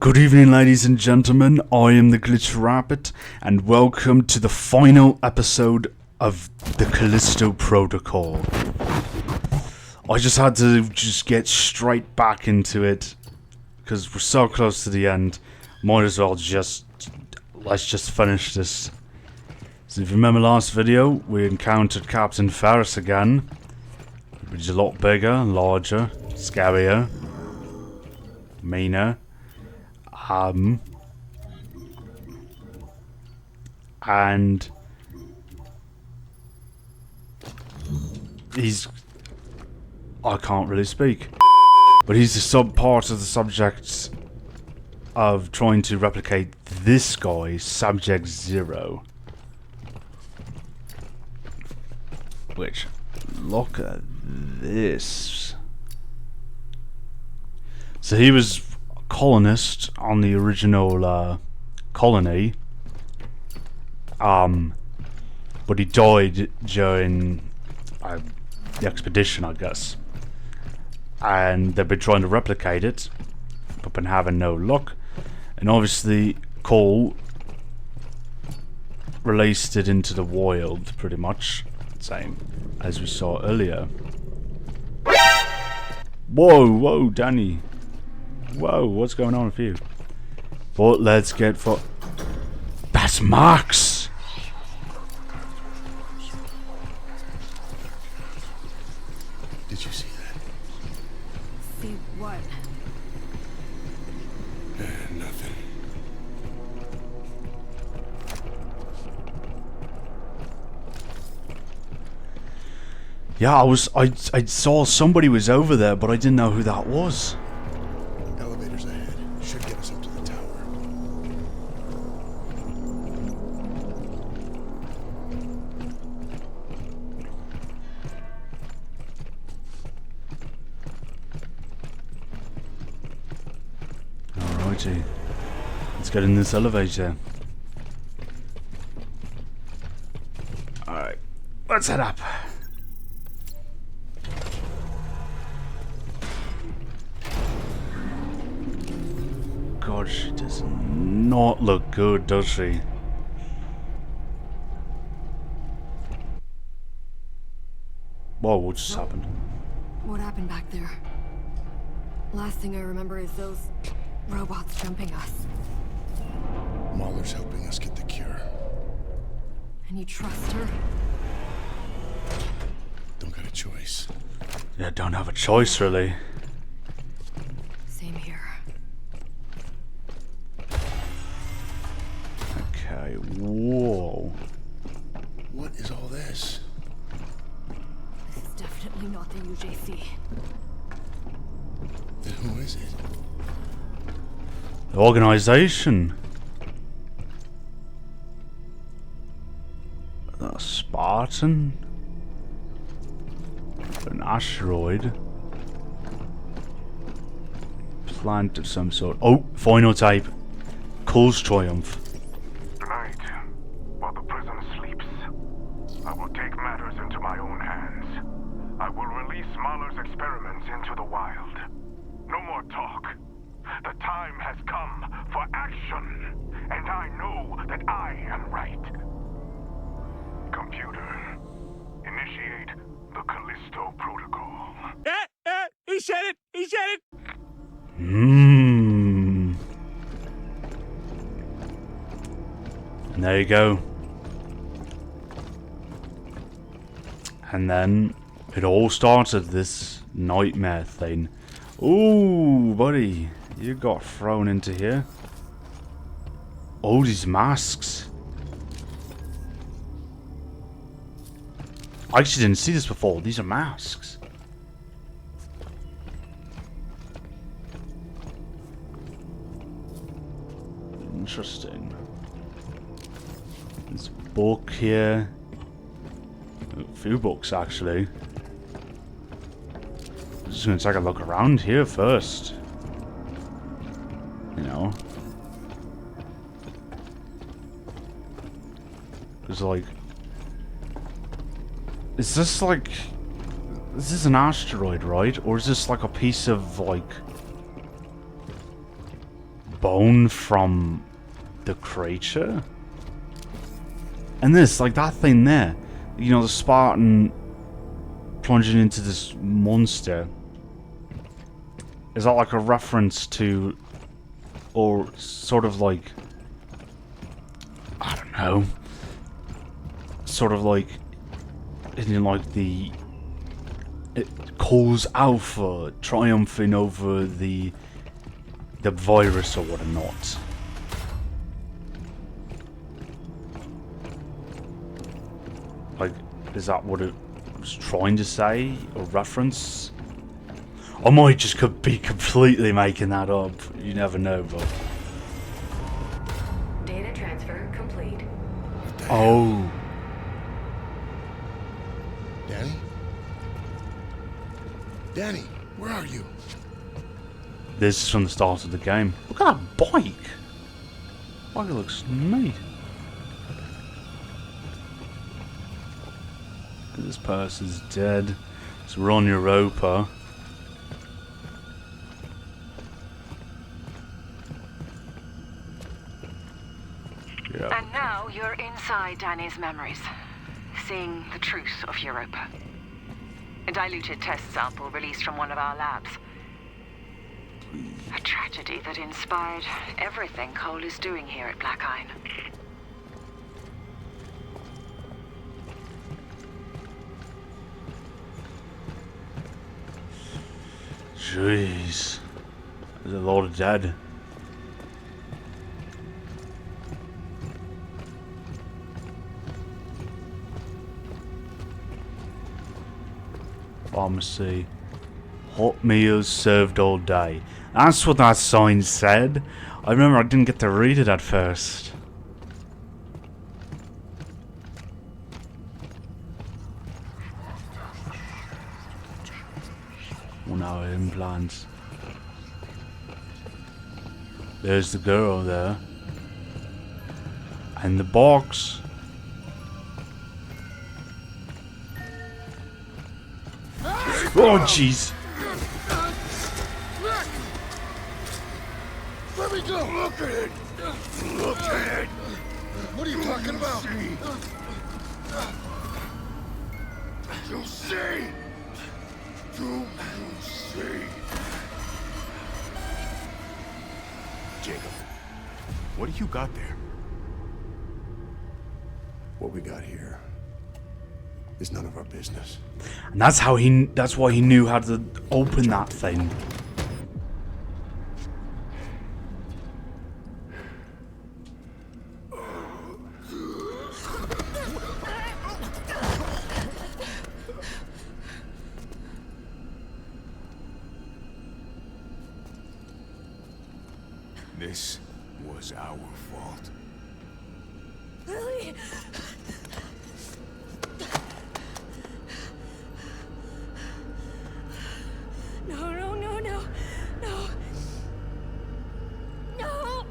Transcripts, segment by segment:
Good evening, ladies and gentlemen. I am the Glitch Rabbit, and welcome to the final episode of the Callisto Protocol. I just had to get straight back into it because we're so close to the end. Might as well let's just finish this. So if you remember last video, we encountered Captain Ferris again, which is a lot bigger, larger, scarier, meaner. And I can't really speak, but he's the sub-part of the subject of trying to replicate this guy, Subject Zero. Which, look at this. So he was colonist on the original colony, but he died during the expedition, I guess, and they've been trying to replicate it but been having no luck, and obviously Cole released it into the wild, pretty much same as we saw earlier. Whoa, Danny. Whoa, what's going on with you? But let's get for... That's Max! Did you see that? See what? Nothing. Yeah, I saw somebody was over there, but I didn't know who that was. Elevators ahead. Should get us up to the tower. Alrighty. Let's get in this elevator. Alright. Let's head up. God, she does not look good, does she? Whoa, what just happened? What happened back there? Last thing I remember is those robots jumping us. Mahler's helping us get the cure. And you trust her? Don't got a choice. Yeah, don't have a choice, really. Same here. Okay, whoa. What is all this? This is definitely not the UJC. Then who is it? The organization. A Spartan? An asteroid? Plant of some sort. Oh, final type. Cole's Triumph. Tonight, while the prisoner sleeps, I will take matters into my own hands. I will release Mahler's experiments into the wild. No more talk. The time has come for action, and I know that I am right. Computer, initiate the Callisto Protocol. He said it! He said it! And there you go. And then it all started, this nightmare thing. Ooh, buddy, you got thrown into here. Oh, these masks. I actually didn't see this before. These are masks. Interesting. There's a book here. A few books, actually. I'm just gonna take a look around here first. You know. There's like... Is this like... This is an asteroid, right? Or is this like a piece of like... bone from the creature? And this, like that thing there, you know, the Spartan plunging into this monster. Is that like a reference to, or sort of like, I don't know, sort of like, in like the, it calls Alpha triumphing over the virus or whatnot. Like, is that what it was trying to say or reference? I might just be completely making that up. You never know, but. Data transfer complete. Oh. Danny? Danny, where are you? This is from the start of the game. Look at that bike. Bike looks neat. This person's dead. So we're on Europa. Yep. And now you're inside Danny's memories, seeing the truth of Europa. A diluted test sample released from one of our labs. A tragedy that inspired everything Cole is doing here at Black Iron. Jeez. There's a lot of dead. Pharmacy. Hot meals served all day. That's what that sign said. I remember I didn't get to read it at first. Oh no, implants. There's the girl there. And the box. Oh jeez. Let me go! Look at it! Look at it! What are you talking about? You see? Do you see? Jacob, what do you got there? What we got here is none of our business. And that's why he knew how to open that thing. This was our fault. Lily! No, no, no, no, no. No!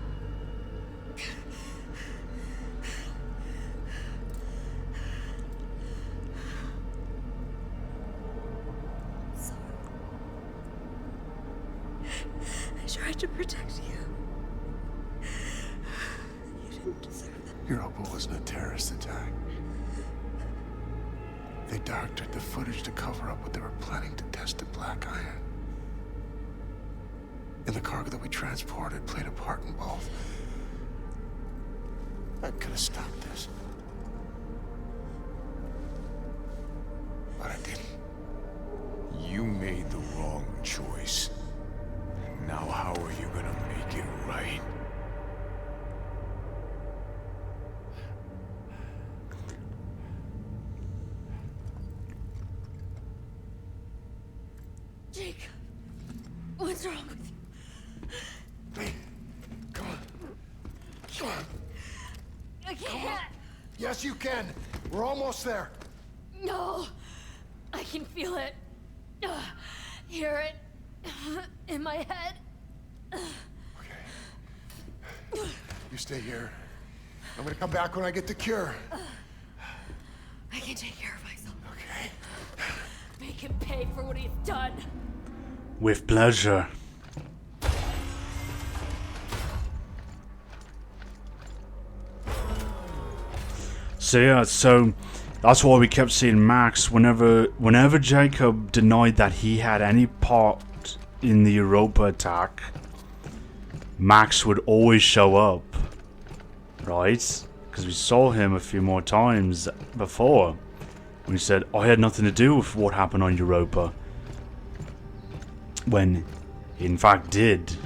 Sorry. I tried to protect you. You didn't deserve it. Europa wasn't a terrorist attack. They doctored the footage to cover up what they were planning to test at Black Iron. And the cargo that we transported played a part in both. I could have stopped this. But I didn't. You made the wrong choice. Now how are you gonna make it right? Jake, what's wrong with you? Hey, come on. Come on. I can't. Yes, you can. We're almost there. No, I can feel it. Hear it in my head. Okay. You stay here. I'm gonna come back when I get the cure. I can take care of myself. Okay. Make him pay for what he's done. With pleasure. So yeah, so that's why we kept seeing Max whenever Jacob denied that he had any part in the Europa attack. Max would always show up, right? Because we saw him a few more times before. When he said, I had nothing to do with what happened on Europa. When he in fact did.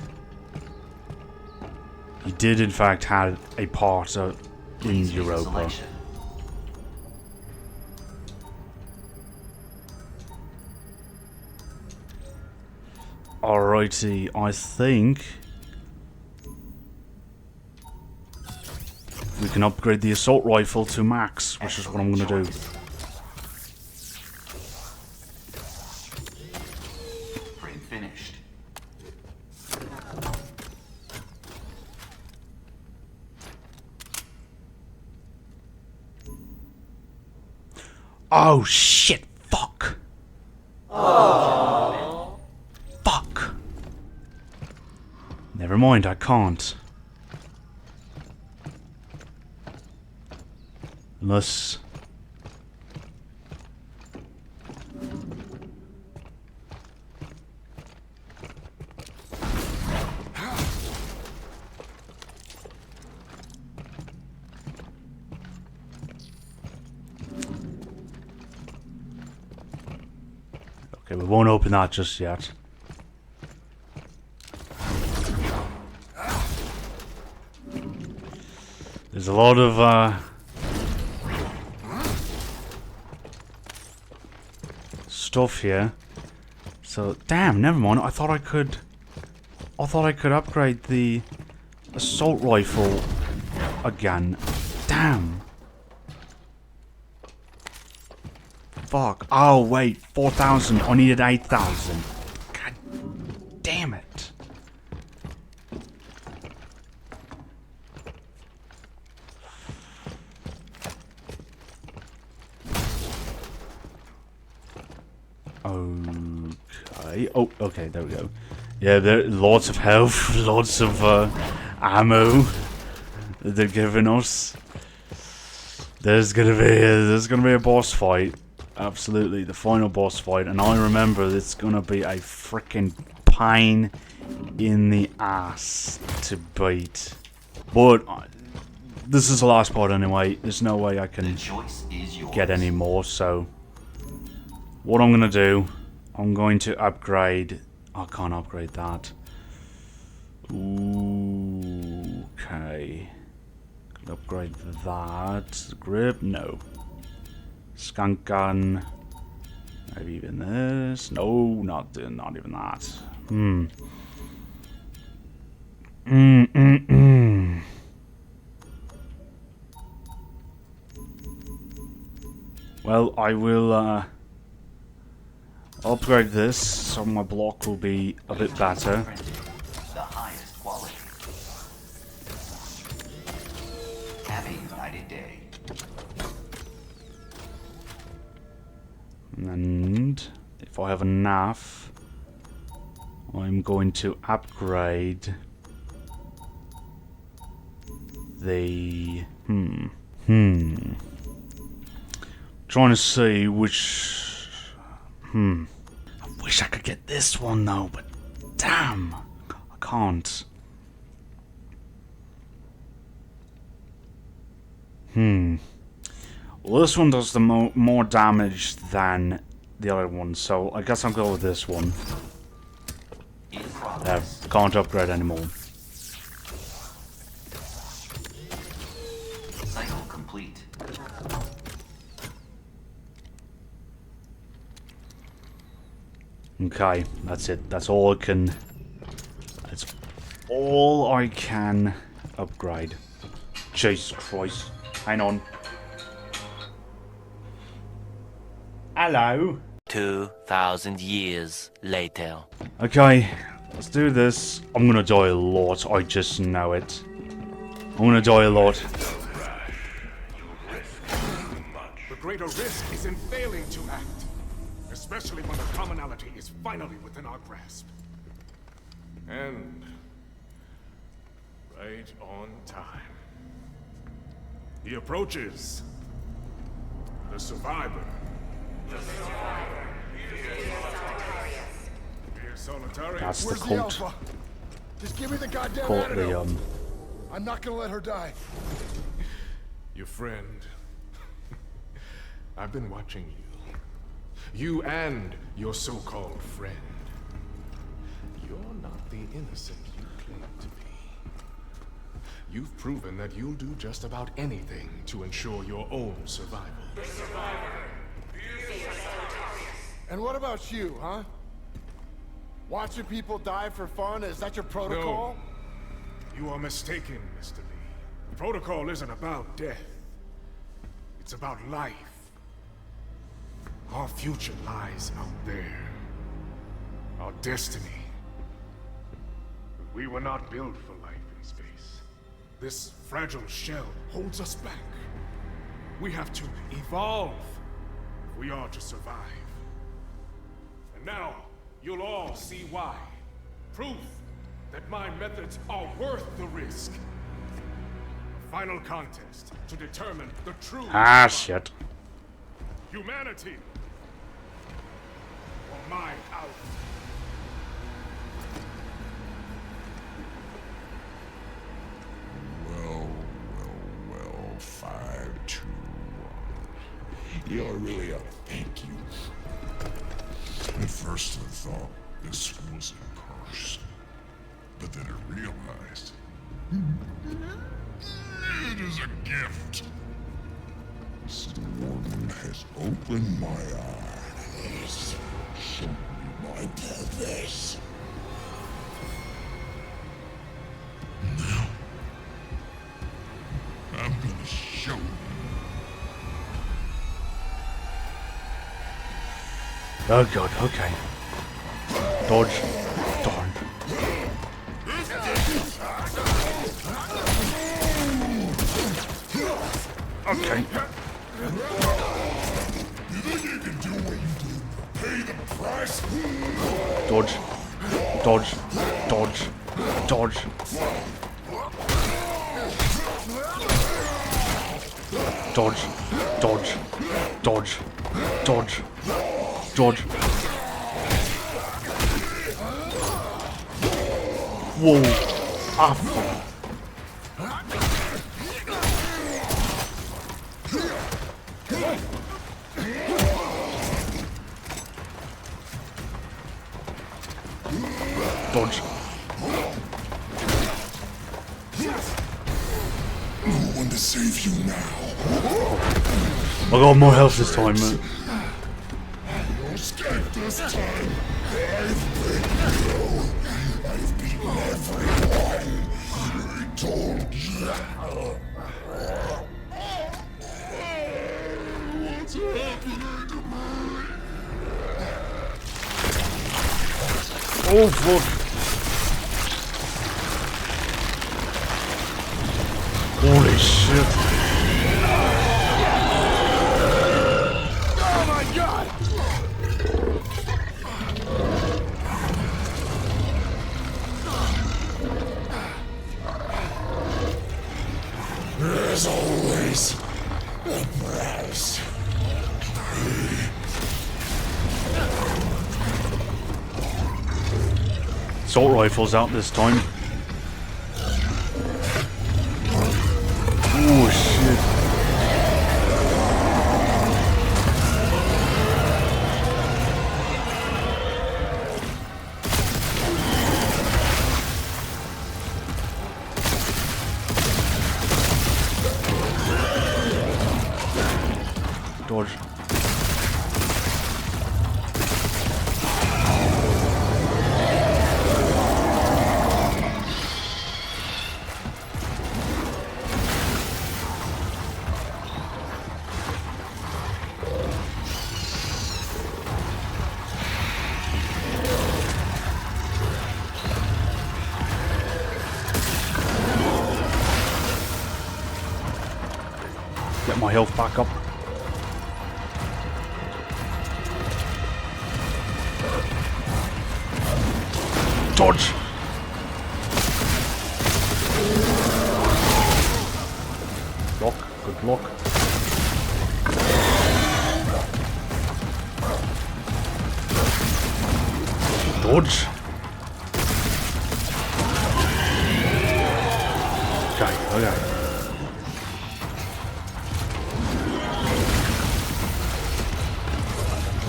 He did in fact have a part in Europa. Alrighty, I think we can upgrade the assault rifle to max, which is what I'm gonna do. Finished. Oh shit! Fuck! Oh. Fuck! Never mind, I can't. Unless... Okay, we won't open that just yet. There's a lot of stuff here. So damn, never mind. I thought I could upgrade the assault rifle again. Damn. Fuck. Oh wait, 4,000. I needed 8,000. God damn it. Okay. Oh, okay, there we go. Yeah, there lots of health, lots of ammo that they're giving us. There's gonna be a boss fight. Absolutely, the final boss fight, and I remember it's gonna be a freaking pain in the ass to beat. But this is the last part anyway. There's no way I can get any more. So what I'm gonna do, I'm going to upgrade. I can't upgrade that. Ooh, okay. Can upgrade that. Grip, no. Skunk gun. Maybe even this. No, not even that. Well, I will upgrade this so my block will be a bit better. The highest quality. Happy United Day. And if I have enough, I'm going to upgrade the trying to see which I wish I could get this one though, but damn, I can't. Well, this one does the more damage than the other one, so I guess I'll go with this one. Can't upgrade anymore. Cycle complete. Okay, that's it. That's all I can. That's all I can upgrade. Jesus Christ! Hang on. Hello. 2,000 years later. Okay, let's do this. I'm gonna die a lot. I just know it. I'm gonna die a lot. The greater risk is in failing to act, especially when the commonality is finally within our grasp. And right on time. He approaches. The survivor. Solitarius. That's the Where's the cult. Alpha? Just give me the goddamn Cult, the antidote. I'm not gonna let her die. Your friend. I've been watching you. You and your so-called friend. You're not the innocent you claim to be. You've proven that you'll do just about anything to ensure your own survival. And what about you, huh? Watching people die for fun? Is that your protocol? No. You are mistaken, Mr. Lee. The protocol isn't about death. It's about life. Our future lies out there. Our destiny. But we were not built for life in space. This fragile shell holds us back. We have to evolve if we are to survive. And now, you'll all see why. Proof that my methods are worth the risk. A final contest to determine the true Shit. humanity or my house. Well, 5-2-1. You're really a thank you. At first I thought this was a curse, but then I realized it is a gift. The Warden has opened my eyes, shown me my purpose. Now, I'm gonna show you. Oh god, okay. Dodge. Darn. Okay. You think you can do what you do? Pay the price? Dodge. Dodge. Dodge. Dodge. Dodge. Dodge. Dodge. Dodge. Dodge. Whoa. Ah, fuck. Dodge. No one to save you now. I got more health this time, man. You'll escape this time. I've been you. I've beaten everyone. I told you. What's happening to me? Oh, fuck. Holy shit. Oh my god! There's always a price. Assault rifles out this time. Oh shit. Dodge. Get my health back up. Dodge! Lock, good luck. Dodge. Okay, okay.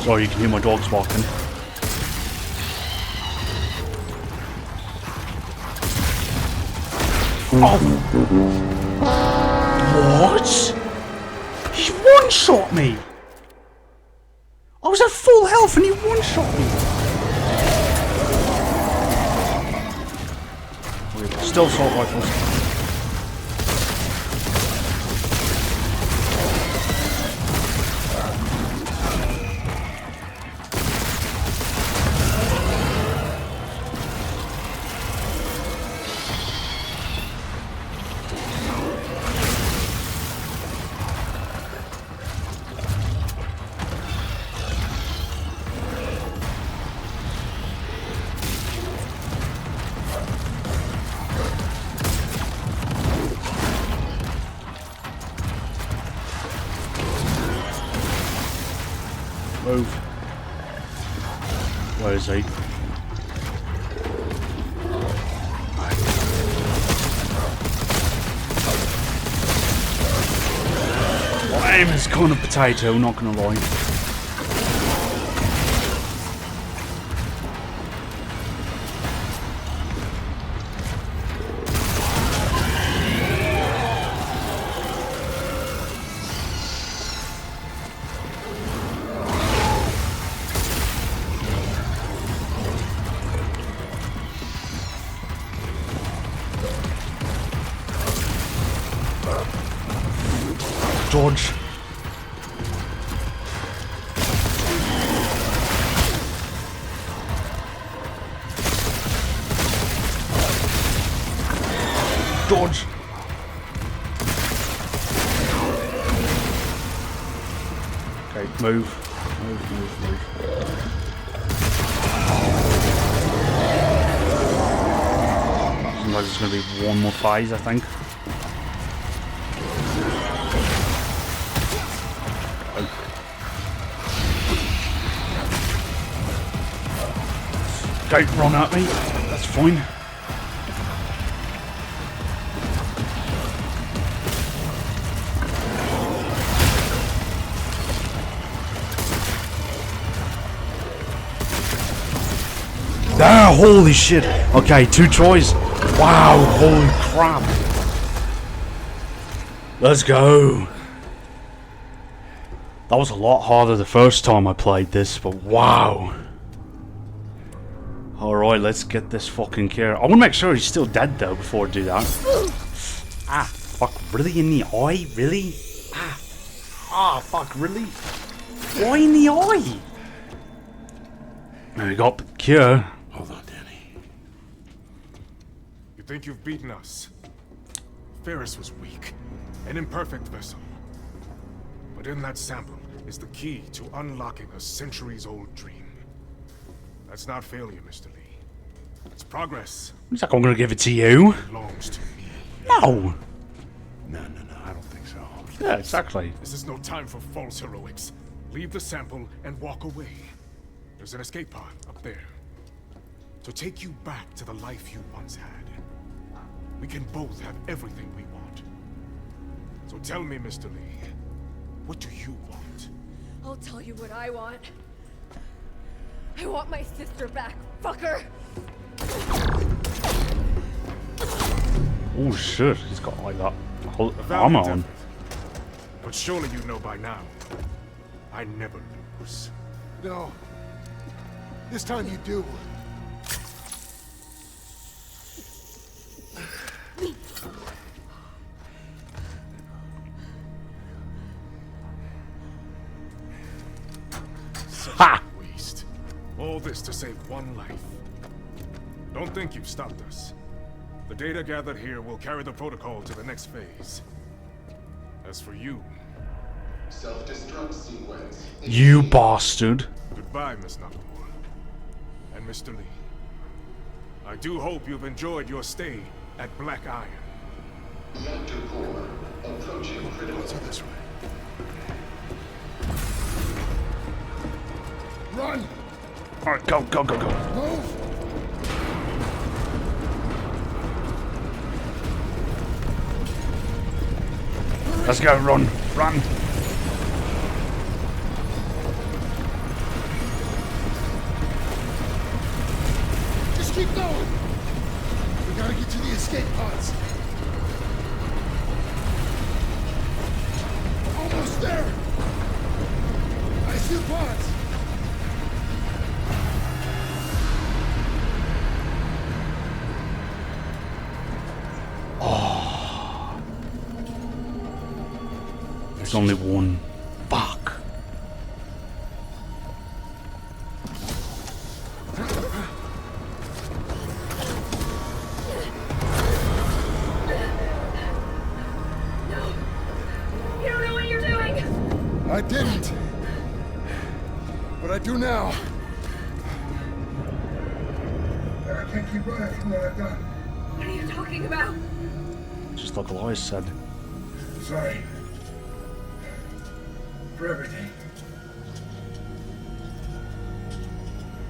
Sorry, you can hear my dogs barking. Oh! What? He one-shot me! I was at full health and he one-shot me! Still assault rifles. Move. Where is he? Well, aim is kind of potato, not gonna lie. Dodge. Dodge. Okay, move. Move. Seems like there's going to be one more phase, I think. Don't run at me, that's fine. Ah, holy shit. Okay, 2 tries. Wow, holy crap. Let's go. That was a lot harder the first time I played this, but wow. Alright, let's get this fucking care. I want to make sure he's still dead though before I do that. Ah, fuck, really in the eye? Really? Ah, fuck, really? Why in the eye? There we got the cure. Hold on, Danny. You think you've beaten us? Ferris was weak, an imperfect vessel. But in that sample is the key to unlocking a centuries-old dream. That's not failure, Mr. Lee. It's progress. He's like, I'm gonna give it to you. It belongs to me. No. No, I don't think so. Yeah, exactly. This is no time for false heroics. Leave the sample and walk away. There's an escape pod up there. To take you back to the life you once had. We can both have everything we want. So tell me, Mr. Lee, what do you want? I'll tell you what I want. I want my sister back, fucker! Oh shit, he's got like that whole A valiant armor on. effort. But surely you know by now, I never lose. No. This time you do. Ha! Waste. All this to save one life. Don't think you've stopped us. The data gathered here will carry the protocol to the next phase. As for you... Self-destruct sequence. You bastard. Goodbye, Miss Nakamura. And Mr. Lee. I do hope you've enjoyed your stay at Black Iron. Reactor core approaching critical. That's right. Run! Alright, go. Move! Let's go, run, run. Just keep going. We gotta get to the escape pods. Almost there. I see the pods. There's only one. Fuck. You don't know what you're doing! I didn't. But I do now. I can't keep running from what I've done. What are you talking about? Just like Elias said. Sorry. For everything.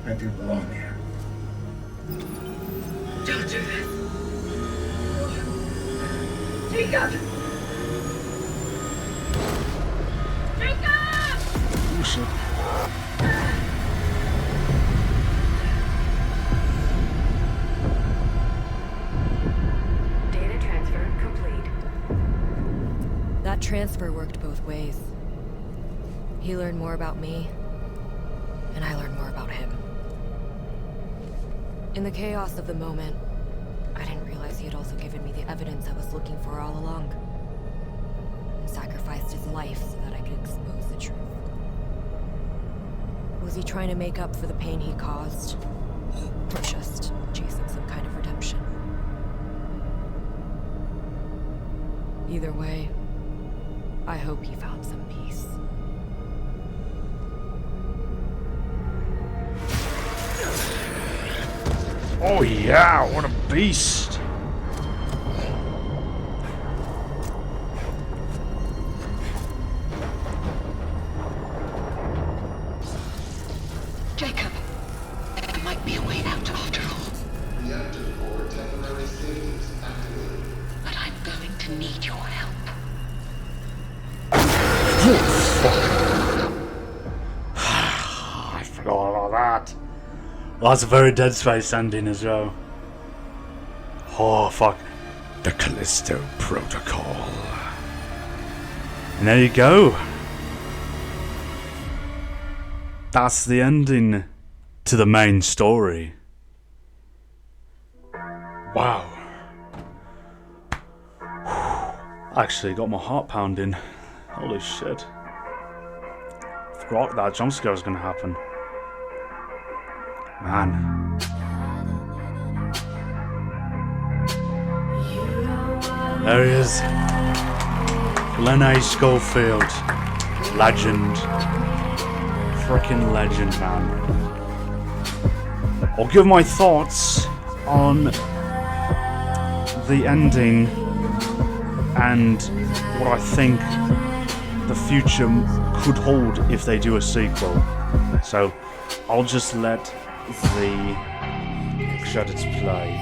I do belong here. Don't do this. Jacob! Jacob! Oh shit. Data transfer complete. That transfer worked both ways. He learned more about me, and I learned more about him. In the chaos of the moment, I didn't realize he had also given me the evidence I was looking for all along. And sacrificed his life so that I could expose the truth. Was he trying to make up for the pain he caused? Or just chasing some kind of redemption? Either way, I hope he found some peace. Oh yeah, what a beast. Jacob, there might be a way out after all. Reactor core temporary savings activated. But I'm going to need your help. I forgot about that. Well, that's a very Dead Space ending as well. Oh fuck. The Callisto Protocol. And there you go. That's the ending to the main story. Wow. Actually got my heart pounding. Holy shit. Forgot that jump scare was gonna happen. Man. There he is. Lenny Schofield. Legend. Freaking legend, man. I'll give my thoughts on the ending and what I think the future could hold if they do a sequel. So I'll just let the credits play.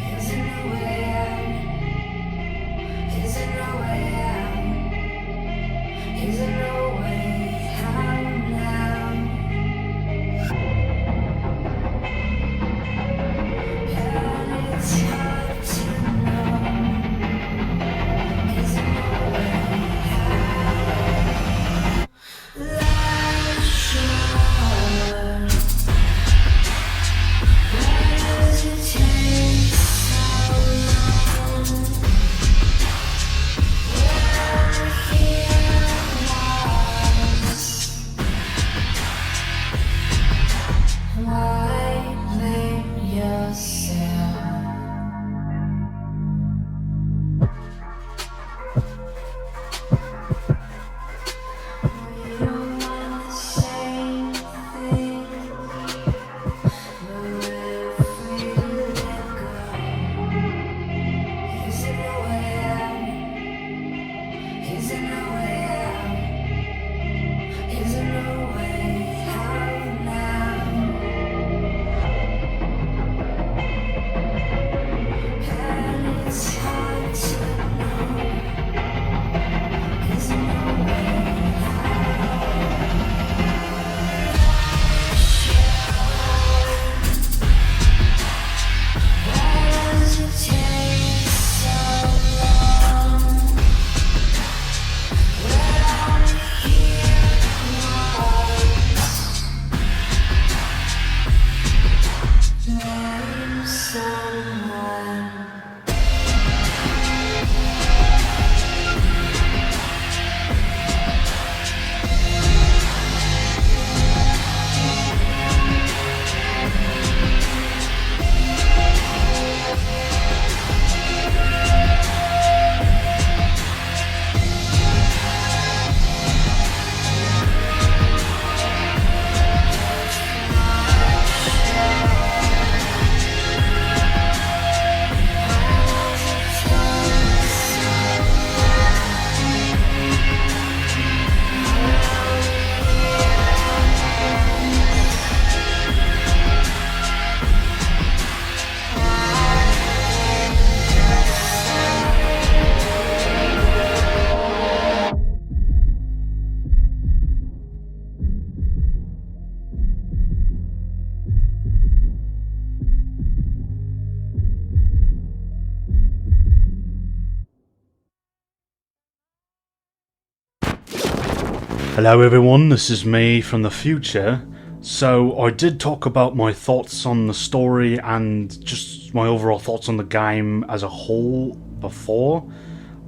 Hello everyone, this is me from the future. So I did talk about my thoughts on the story and just my overall thoughts on the game as a whole before,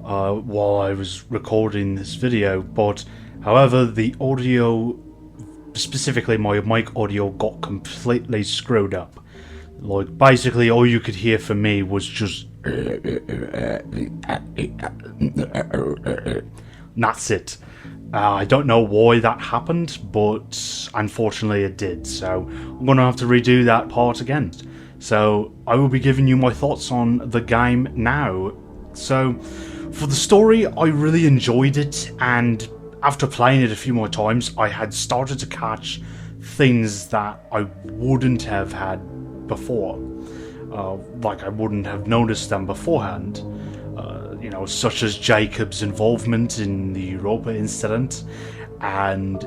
while I was recording this video, but however the audio, specifically my mic audio, got completely screwed up. Like basically all you could hear from me was just that's it. I don't know why that happened, but unfortunately it did, so I'm going to have to redo that part again. So I will be giving you my thoughts on the game now. So for the story, I really enjoyed it, and after playing it a few more times, I had started to catch things that I wouldn't have had before. Like I wouldn't have noticed them beforehand. You know, such as Jacob's involvement in the Europa incident, and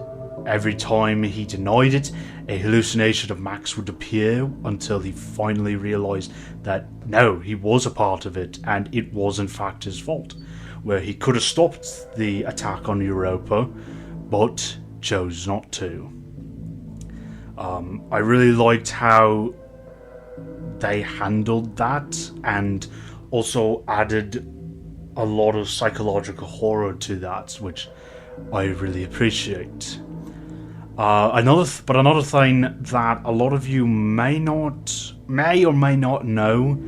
every time he denied it, a hallucination of Max would appear until he finally realised that no, he was a part of it, and it was in fact his fault, where he could have stopped the attack on Europa, but chose not to. I really liked how they handled that, and also added a lot of psychological horror to that, which I really appreciate. Another thing that a lot of you may or may not know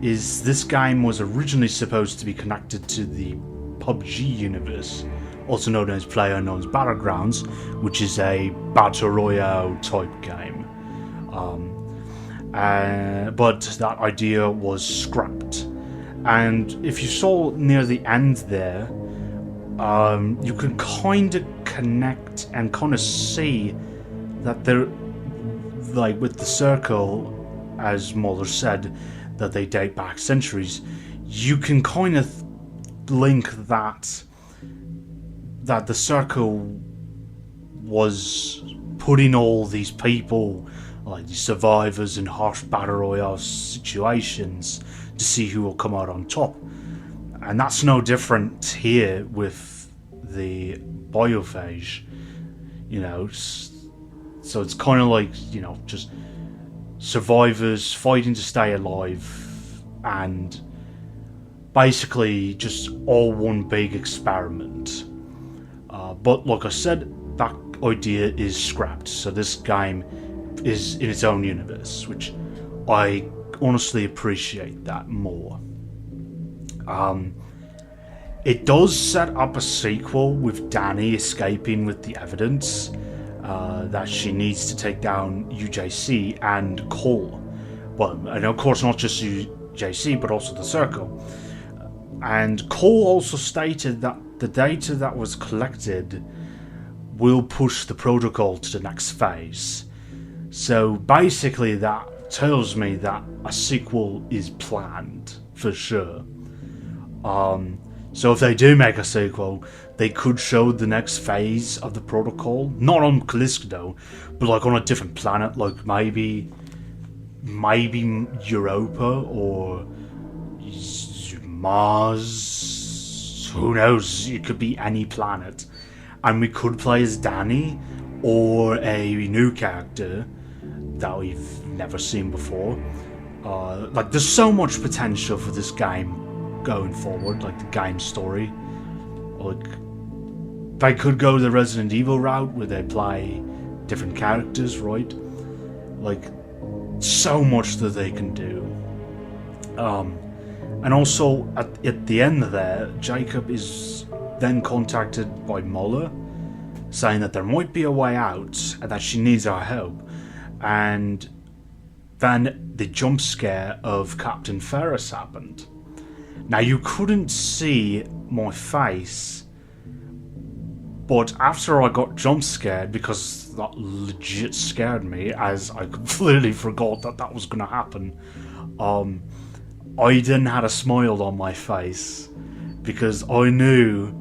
is this game was originally supposed to be connected to the PUBG universe, also known as PlayerUnknown's Battlegrounds, which is a battle royale type game. But that idea was scrapped. And if you saw near the end there, you can kind of connect and kind of see that they're, like with the circle, as Muller said, that they date back centuries. You can kind of link that the circle was putting all these people, like the survivors in harsh battle royale situations, to see who will come out on top. And that's no different here with the biophage, you know. So it's kind of like, you know, just survivors fighting to stay alive, and basically just all one big experiment. But like I said, that idea is scrapped, so this game is in its own universe, which I honestly appreciate that more. It does set up a sequel with Danny escaping with the evidence that she needs to take down UJC and Cole. Well, and of course not just UJC, but also the Circle. And Cole also stated that the data that was collected will push the protocol to the next phase. So basically that tells me that a sequel is planned for sure. So if they do make a sequel, they could show the next phase of the protocol, not on Callisto, but like on a different planet, like maybe Europa or Mars. Who knows? It could be any planet, and we could play as Danny or a new character that we've never seen before. Like, there's so much potential for this game going forward, like the game story. Like, they could go the Resident Evil route where they play different characters, right? Like, so much that they can do. And also at the end there, Jacob is then contacted by Muller, saying that there might be a way out and that she needs our help. And then the jump scare of Captain Ferris happened. Now, you couldn't see my face, but after I got jump scared, because that legit scared me, as I completely forgot that that was going to happen, I then had a smile on my face, because I knew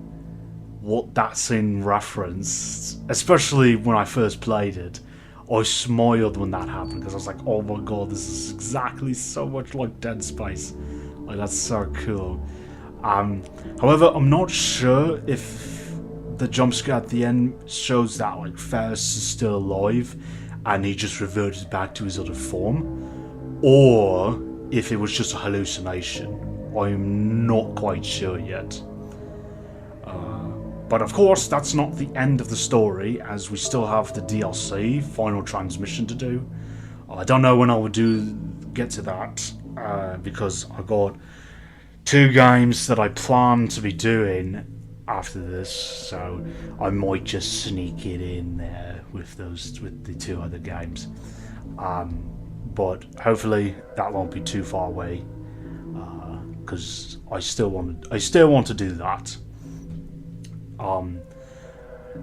what that scene referenced, especially when I first played it. I smiled when that happened, because I was like, oh my god, this is exactly so much like Dead Space. Like, that's so cool. However, I'm not sure if the jump scare at the end shows that like Ferris is still alive and he just reverted back to his other form, or if it was just a hallucination. I'm not quite sure yet. But of course, that's not the end of the story, as we still have the DLC, Final Transmission, to do. I don't know when I will get to that, because I got 2 games that I plan to be doing after this, so I might just sneak it in there with the 2 other games. But hopefully that won't be too far away, because I still want to do that.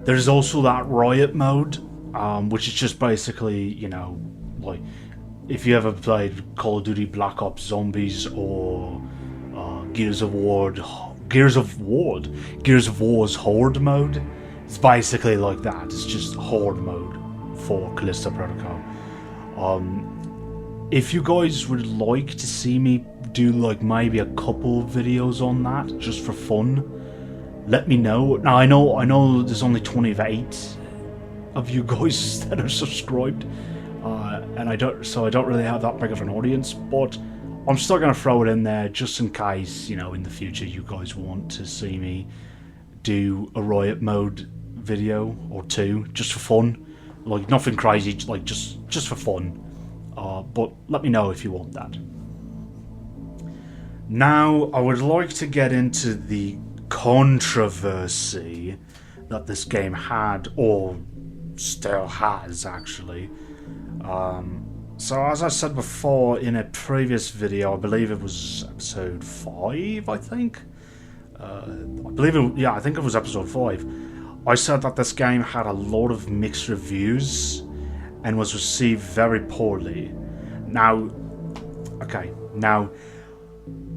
There's also that riot mode, which is just basically, you know, like if you ever played Call of Duty Black Ops Zombies or Gears of War's Horde mode. It's basically like that. It's just Horde mode for Callisto Protocol. If you guys would like to see me do like maybe a couple videos on that just for fun, let me know. Now I know there's only 28 of you guys that are subscribed, and I don't really have that big of an audience, but I'm still gonna throw it in there just in case, you know, in the future you guys want to see me do a riot mode video or 2 just for fun, like nothing crazy, like just for fun. But let me know if you want that. Now I would like to get into the controversy that this game had, or still has actually. So as I said before in a previous video, I believe it was episode 5, I think. I think it was episode 5. I said that this game had a lot of mixed reviews and was received very poorly. Now,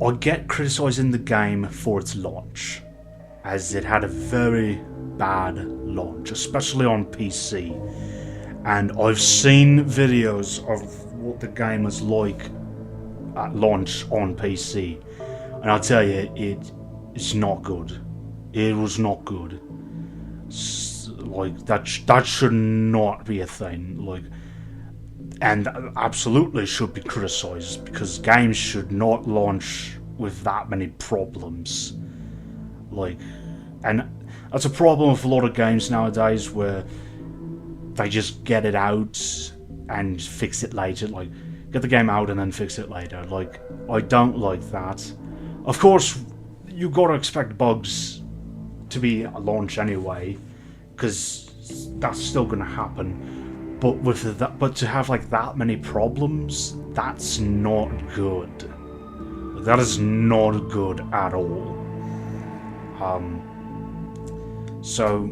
I get criticising the game for its launch, as it had a very bad launch, especially on PC. And I've seen videos of what the game was like at launch on PC, and I'll tell you, it's not good. It was not good. Like that should not be a thing. Like, and absolutely should be criticised, because games should not launch with that many problems. Like, and that's a problem with a lot of games nowadays, where they just get it out and fix it later. Like, get the game out and then fix it later. Like, I don't like that. Of course, you gotta expect bugs to be at launch anyway, because that's still gonna happen. But to have like that many problems, that's not good. That is not good at all. So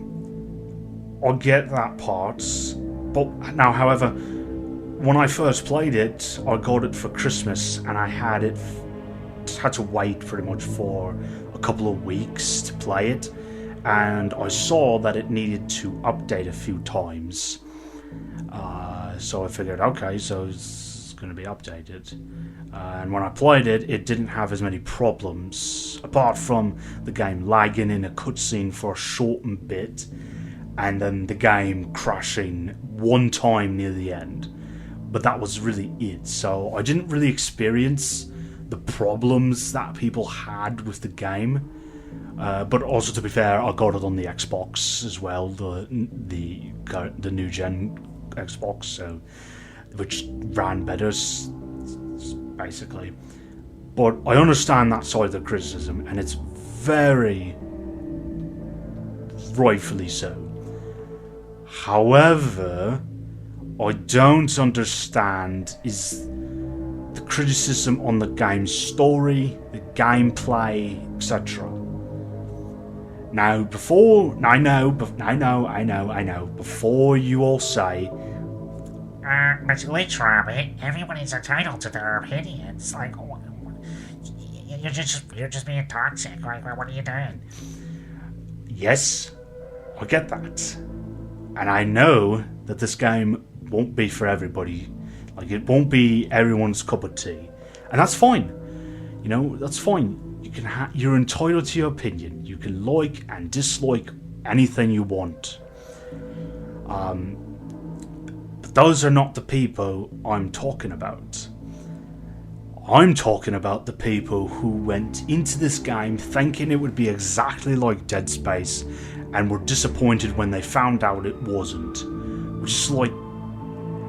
I get that part, but now, however, when I first played it, I got it for Christmas, and I had to wait pretty much for a couple of weeks to play it, and I saw that it needed to update a few times. So I figured, okay, so it's going to be updated. And when I played it, it didn't have as many problems, apart from the game lagging in a cutscene for a short bit, and then the game crashing one time near the end. But that was really it. So I didn't really experience the problems that people had with the game. But also, to be fair, I got it on the Xbox as well, the new gen Xbox, so which ran better, basically. But I understand that side of the criticism, and it's very rightfully so. However, I don't understand is the criticism on the game's story, the gameplay, etc. Now, I know, before you all say, but Glitch Rabbit, everybody's entitled to their opinions. Like, you're just being toxic. Like, what are you doing? Yes, I get that. And I know that this game won't be for everybody. Like, it won't be everyone's cup of tea. And that's fine. You know, that's fine. You're entitled to your opinion. You can like and dislike anything you want. But those are not the people I'm talking about. I'm talking about the people who went into this game thinking it would be exactly like Dead Space and were disappointed when they found out it wasn't. Which is like,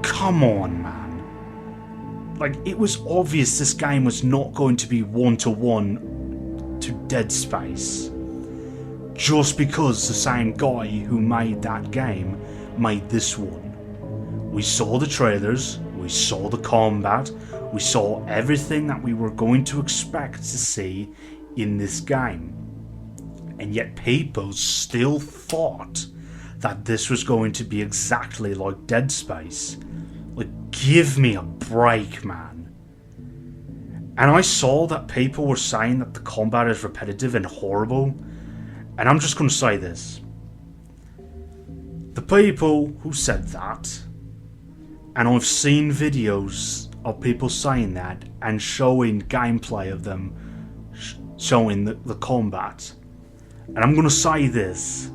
come on, man. Like, it was obvious this game was not going to be one-to-one to Dead Space. Just because the same guy who made that game made this one. We saw the trailers, we saw the combat, we saw everything that we were going to expect to see in this game. And yet people still thought that this was going to be exactly like Dead Space. Like, give me a break, man. And I saw that people were saying that the combat is repetitive and horrible. And I'm just going to say this. The people who said that, and I've seen videos of people saying that and showing gameplay of them showing the combat. And I'm going to say this.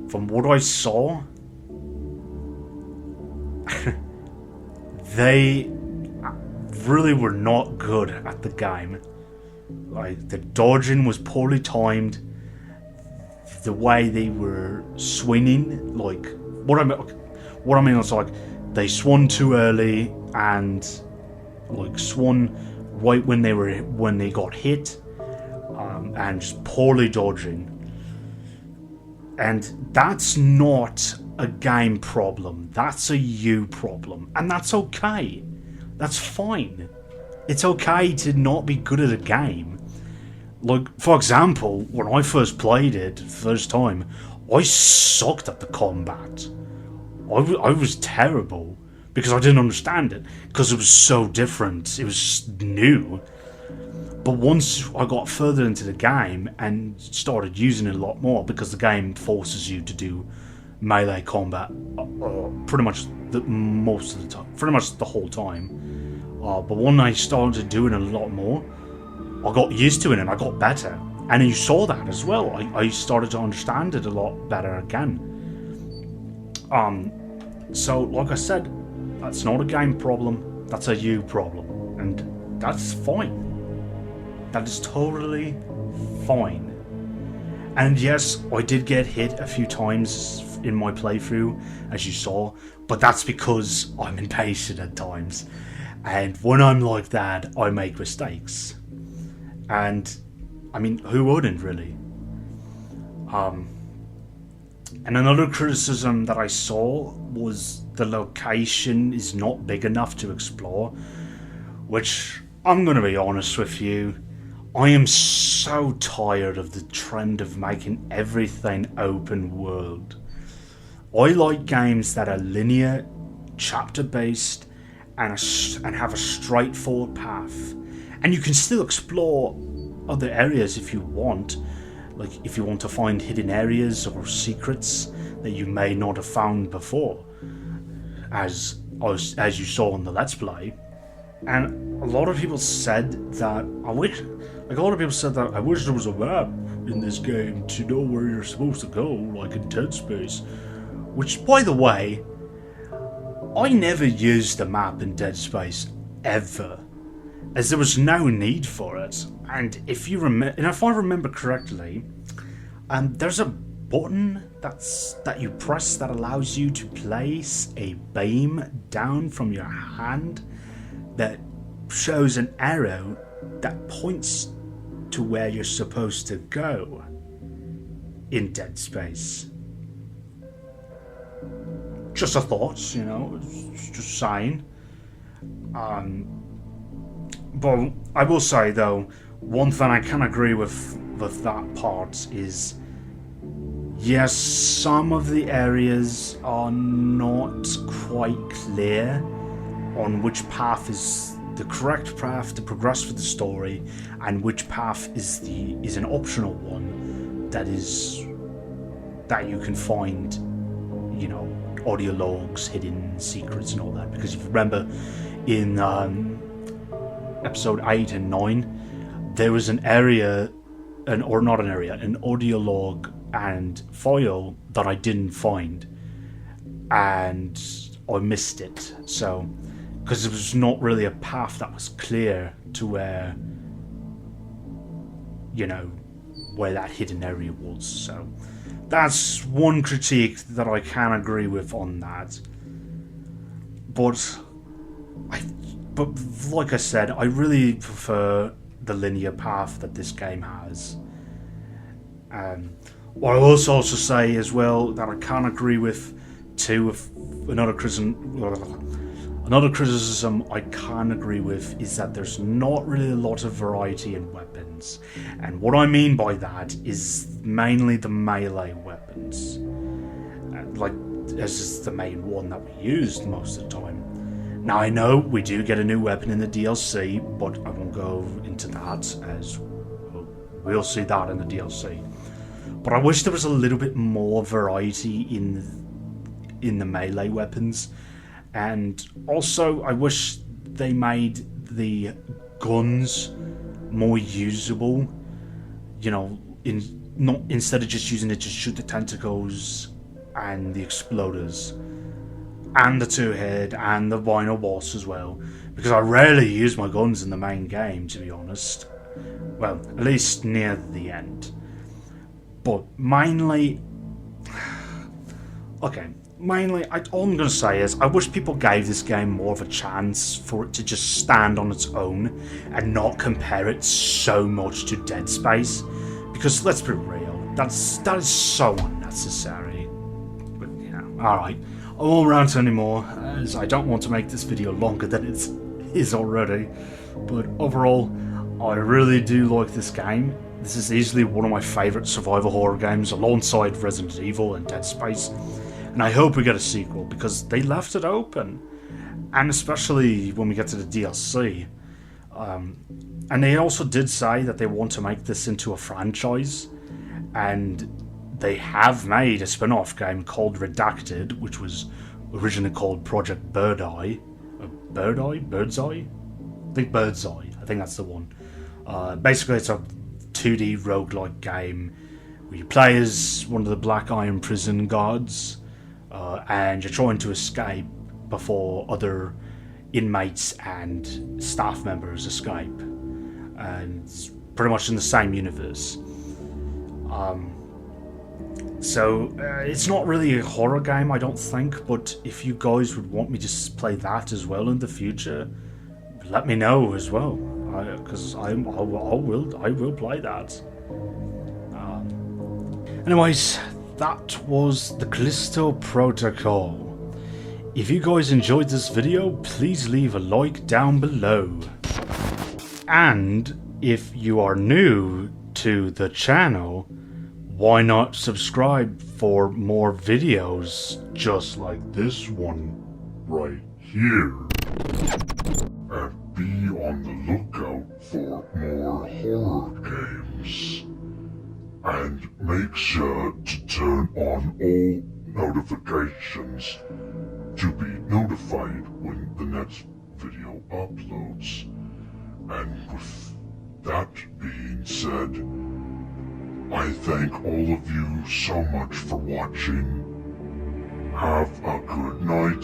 From what I saw, they really were not good at the game. Like, the dodging was poorly timed. The way they were swinging, like, what I mean is, like, they swung too early and like swung right when they got hit, and just poorly dodging. And that's not a game problem. That's a you problem, and that's okay. That's fine. It's okay to not be good at a game. Like, for example, when I first played it the first time, I sucked at the combat. I was terrible because I didn't understand it, because it was so different. It was new. But once I got further into the game and started using it a lot more, because the game forces you to do melee combat pretty much most of the time, pretty much the whole time. But when I started doing it a lot more, I got used to it and I got better. And you saw that as well. I started to understand it a lot better again. So, like I said, that's not a game problem, that's a you problem. And that's fine. That is totally fine. And yes, I did get hit a few times in my playthrough, as you saw, but that's because I'm impatient at times. And when I'm like that, I make mistakes. And, I mean, who wouldn't, really? And another criticism that I saw was the location is not big enough to explore, which, I'm going to be honest with you, I am so tired of the trend of making everything open world. I like games that are linear, chapter-based, and have a straightforward path. And you can still explore other areas if you want. Like, if you want to find hidden areas or secrets that you may not have found before, as you saw on the Let's Play. And a lot of people said that I wish there was a map in this game to know where you're supposed to go, like in Dead Space. Which, by the way, I never used a map in Dead Space ever, as there was no need for it. And if I remember correctly, there's a button that you press that allows you to place a beam down from your hand that shows an arrow that points to where you're supposed to go in Dead Space. Just a thought, just saying. But I will say, though, one thing I can agree with that part is, yes, some of the areas are not quite clear on which path is the correct path to progress with the story, and which path is an optional one that you can find, audio logs, hidden secrets and all that. Because if you remember in episode 8 and 9, there was an audio log and file that I didn't find, and I missed it. So, because it was not really a path that was clear to where, you know, where that hidden area was. So, that's one critique that I can agree with on that. But like I said, I really prefer the linear path that this game has. What I will also say as well that I can't agree with too, if another criticism I can agree with is that there's not really a lot of variety in weapons. And what I mean by that is mainly the melee weapons. Like, this is the main one that we used most of the time. Now, I know we do get a new weapon in the DLC, but I won't go into that, as we'll see that in the DLC. But I wish there was a little bit more variety in the melee weapons. And also, I wish they made the guns more usable. You know, instead of just using it to shoot the tentacles and the exploders, and the two-head, and the vinyl boss as well. Because I rarely use my guns in the main game, to be honest. Well, at least near the end. But mainly... okay, mainly, all I'm going to say is, I wish people gave this game more of a chance for it to just stand on its own, and not compare it so much to Dead Space. Because, let's be real, that is so unnecessary. But, yeah, alright. I won't rant anymore, as I don't want to make this video longer than it is already. But overall, I really do like this game. This is easily one of my favourite survival horror games, alongside Resident Evil and Dead Space. And I hope we get a sequel, because they left it open. And especially when we get to the DLC. And they also did say that they want to make this into a franchise. And they have made a spin-off game called Redacted, which was originally called Project Bird's Eye? I think Bird's Eye. I think that's the one. Basically, it's a 2D roguelike game where you play as one of the Black Iron prison guards, and you're trying to escape before other inmates and staff members escape. And it's pretty much in the same universe. So, it's not really a horror game, I don't think, but if you guys would want me to play that as well in the future, let me know as well, because I will play that. Anyways, that was the Callisto Protocol. If you guys enjoyed this video, please leave a like down below. And if you are new to the channel, why not subscribe for more videos just like this one right here? And be on the lookout for more horror games. And make sure to turn on all notifications to be notified when the next video uploads. And with that being said, I thank all of you so much for watching. Have a good night.